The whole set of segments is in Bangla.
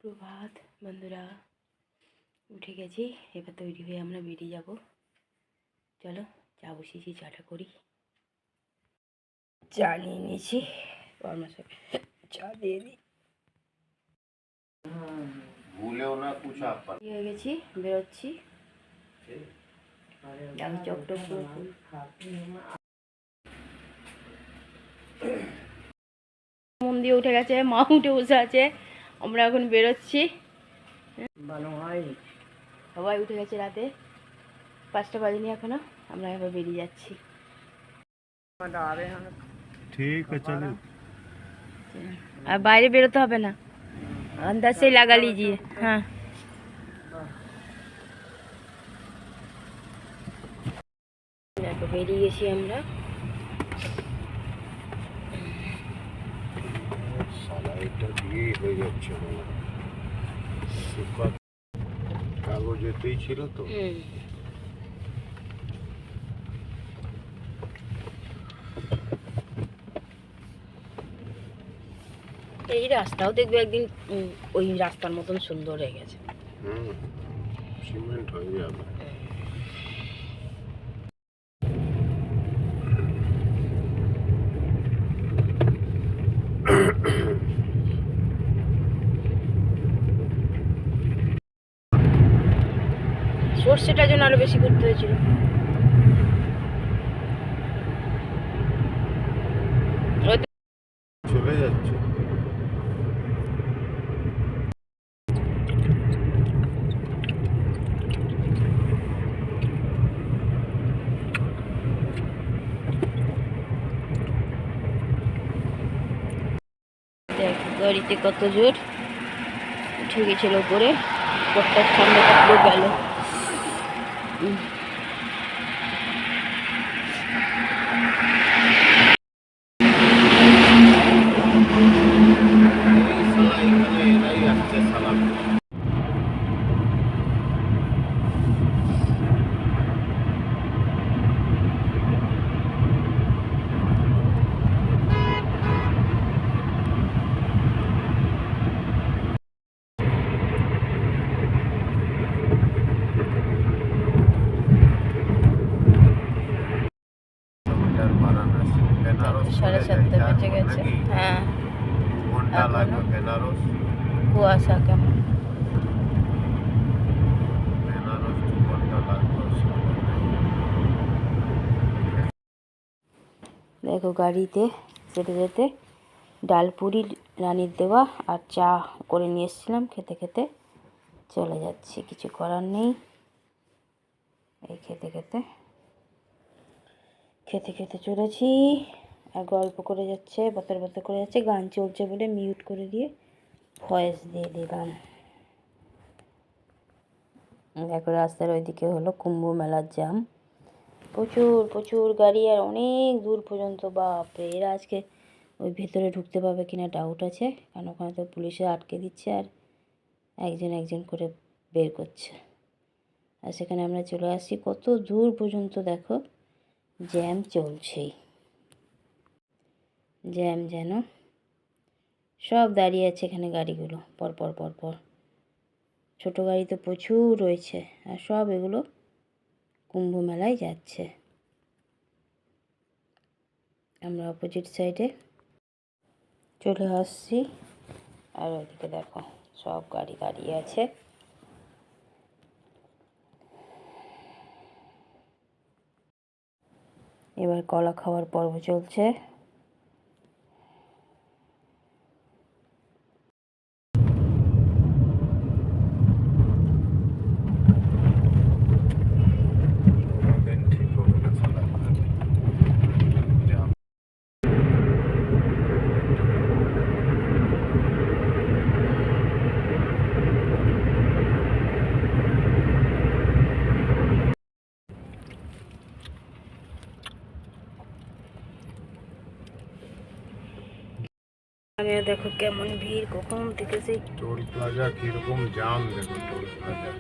সুপ্রভাত বন্ধুরা, উঠে গেছি। এবার তৈরি হয়ে আমরা বেরিয়ে যাব। চলো চা বসিয়েছি, চাটা করি। চা নিয়ে নিয়েছি, চা দিয়ে দিই। হয়ে গেছি, বেরোচ্ছি। চকটক মন দিয়ে উঠে গেছে, মা উঠে বসে আছে, আমরা এখন বেরোচ্ছি। সবাই উঠে গেছে, রাতে 5টা বাজেনি এখনো, আমরা এবার বেরিয়ে যাচ্ছি। ঠিক আছে, আর বাইরে বেরোতে হবে না, अंदर से लगा लीजिए। हाँ, দেখো বেরিয়ে গেছি আমরা। কাগজ এতেই ছিল তো। এই রাস্তাও দেখবে একদিন ওই রাস্তার মতন সুন্দর হয়ে গেছে। সিমেন্ট হয়ে যাবে। সর্ষেটার জন্য আরো বেশি করতে হয়েছিল। চলে যাচ্ছে। গাড়িতে কত জোর উঠে গেছিল উপরে, পটটার সামনেটা পুরো গেল। সাড়ে 7টা বেজে গেছে। হ্যাঁ, কুয়াশা কেমন। দেখো গাড়িতে যেতে যেতে ডালপুরি রানির দেওয়া আর চা করে নিয়ে এসেছিলাম, খেতে খেতে চলে যাচ্ছি। কিছু করার নেই, এই খেতে খেতে চলেছি। আর গল্প করে যাচ্ছে, বতর বতর করে যাচ্ছে। গান চলছে বলে মিউট করে দিয়ে ভয়েস দিয়ে দিলাম। দেখো রাস্তার ওইদিকে হলো কুম্ভ মেলার জ্যাম, প্রচুর প্রচুর গাড়ি, আর অনেক দূর পর্যন্ত। বাপরে, এরা আজকে ওই ভেতরে ঢুকতে পারবে কিনা ডাউট আছে, কারণ ওখানে তো পুলিশে আটকে দিচ্ছে আর একজন একজন করে বের করছে। আর সেখানে আমরা চলে আসছি, কত দূর পর্যন্ত দেখো জ্যাম চলছেই। জ্যাম যেন সব দাঁড়িয়ে আছে এখানে গাড়িগুলো পরপর পরপর। ছোটো গাড়ি তো প্রচুর রয়েছে, আর সব এগুলো কুম্ভ মেলায় যাচ্ছে। আমরা অপোজিট সাইডে চলে আসছি, আর ওইদিকে দেখো সব গাড়ি দাঁড়িয়ে আছে। এবার কলা খাওয়ার পর্ব চলছে। দেখো কেমন ভিড়, কখন থেকে সেই টোল প্লাজা কিরকম জাম। দেখো টোল প্লাজা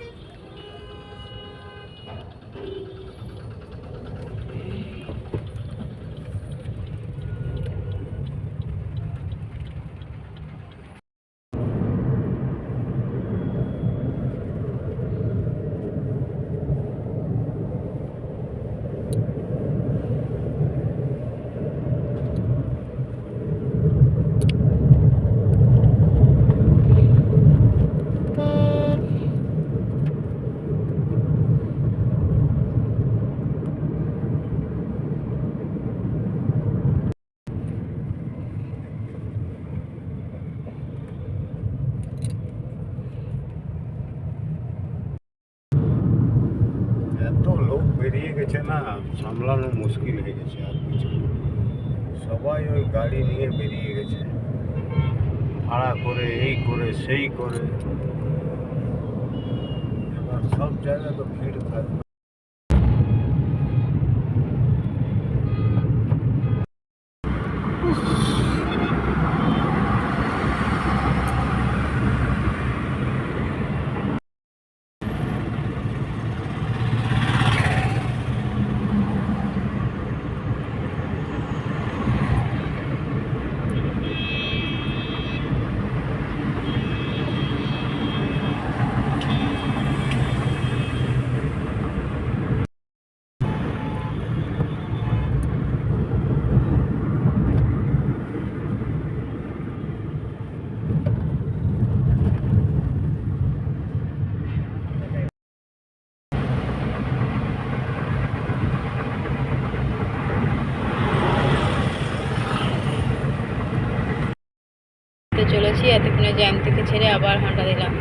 বেরিয়ে গেছে না, সামলানো মুশকিল হয়ে গেছে। আর কিছু সবাই ওই গাড়ি নিয়ে বেরিয়ে গেছে, ভাড়া করে, এই করে, সেই করে। এবার সব জায়গায় তো ভিড় থাকবে। তো চলেছি, এতক্ষণে জ্যাম থেকে ছেড়ে আবার হাঁটা দিলাম।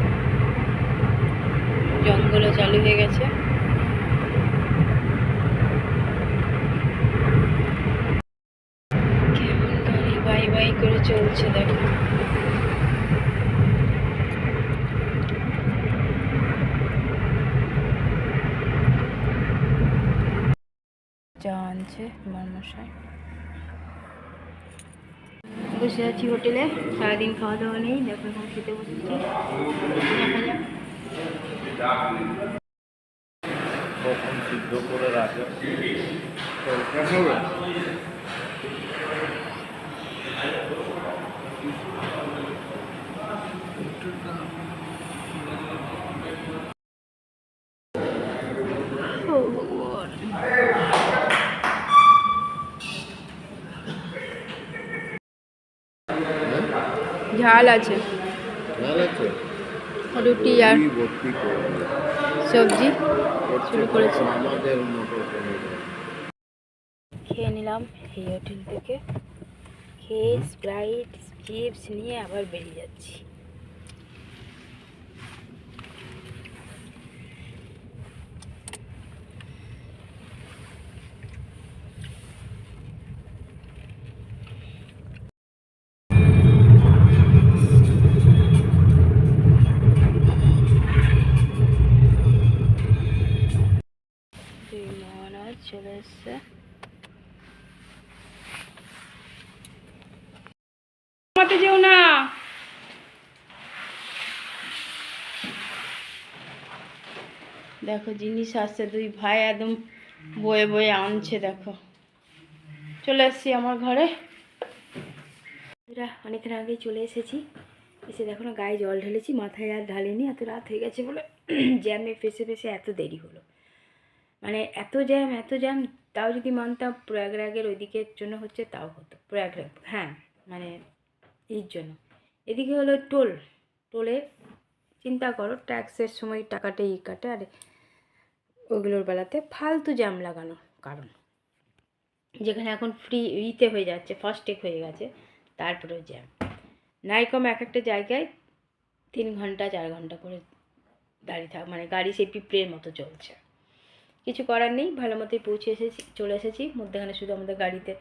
জঙ্গলও চালু হয়ে গেছে। কেমন গাড়ি বাই বাই করে চলছে দেখো। চা আনছে আমার মশাই। বসে আছি হোটেলে, সারাদিন খাওয়া দাওয়া নেই, দেখো এখন খেতে বসেছি। দেখা যাক। কখন সিদ্ধ করে রাখে। ও ভগবান। ঝাল আছে, রুটি আর সবজি শুরু করেছি। আমাদের মতো খেয়ে নিলাম এই হোটেল থেকে, খেয়ে স্প্রাইট চিপস নিয়ে আবার বেরিয়ে যাচ্ছি। মহারাজ চলে এসছে। আমাতে যেও না। দেখো জিনিস আসছে, দুই ভাই একদম বয়ে বয়ে আনছে। দেখো চলে এসছি আমার ঘরে। অনেকক্ষণ আগেই চলে এসেছি। এসে দেখো না গায়ে জল ঢেলেছি, মাথায় আর ঢালিনি, এত রাত হয়ে গেছে বলে জ্যামে ফেসে ফেসে এত দেরি হলো। মানে এত জ্যাম, তাও যদি মানতাম প্রয়াগরাগের ওই দিকের জন্য হচ্ছে তাও হতো। প্রয়াগরাগ, হ্যাঁ, মানে এর জন্য। এদিকে হলো টোলে চিন্তা করো, ট্যাক্সের সময় টাকাটা কাটে, আর ওগুলোর বেলাতে ফালতু জ্যাম লাগানো কারণ। যেখানে এখন ফ্রি ইতে হয়ে যাচ্ছে, ফাস্ট্যাগ হয়ে গেছে, তারপরেও জ্যাম নাই কম। এক একটা জায়গায় 3 ঘন্টা 4 ঘন্টা করে দাঁড়িয়ে থাক, মানে গাড়ি সেই পিঁপড়ের মতো চলছে। কিছু করার নেই, ভালো মতোই চলে এসেছি। মধ্যেখানে শুধু আমাদের গাড়িতে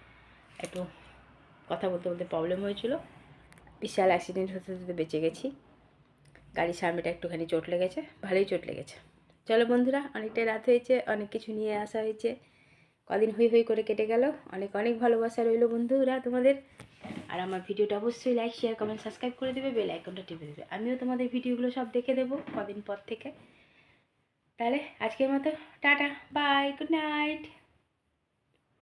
একটু কথা বলতে বলতে প্রবলেম হয়েছিল, বিশাল অ্যাক্সিডেন্ট হতে হতে বেঁচে গেছি। গাড়ির সামনেটা একটুখানি চোট লেগেছে, ভালোই চোট লেগেছে। চলো বন্ধুরা, অনেকটাই রাত হয়েছে, অনেক কিছু নিয়ে আসা হয়েছে, কদিন হই করে কেটে গেল। অনেক অনেক ভালোবাসা রইলো বন্ধুরা তোমাদের। আর আমার ভিডিওটা অবশ্যই লাইক শেয়ার কমেন্ট সাবস্ক্রাইব করে দেবে, বেল আইকনটা টিপে দেবে। আমিও তোমাদের ভিডিওগুলো সব দেখে দেবো কদিন পর থেকে। তাহলে আজকের মতো টাটা, বাই, গুড নাইট।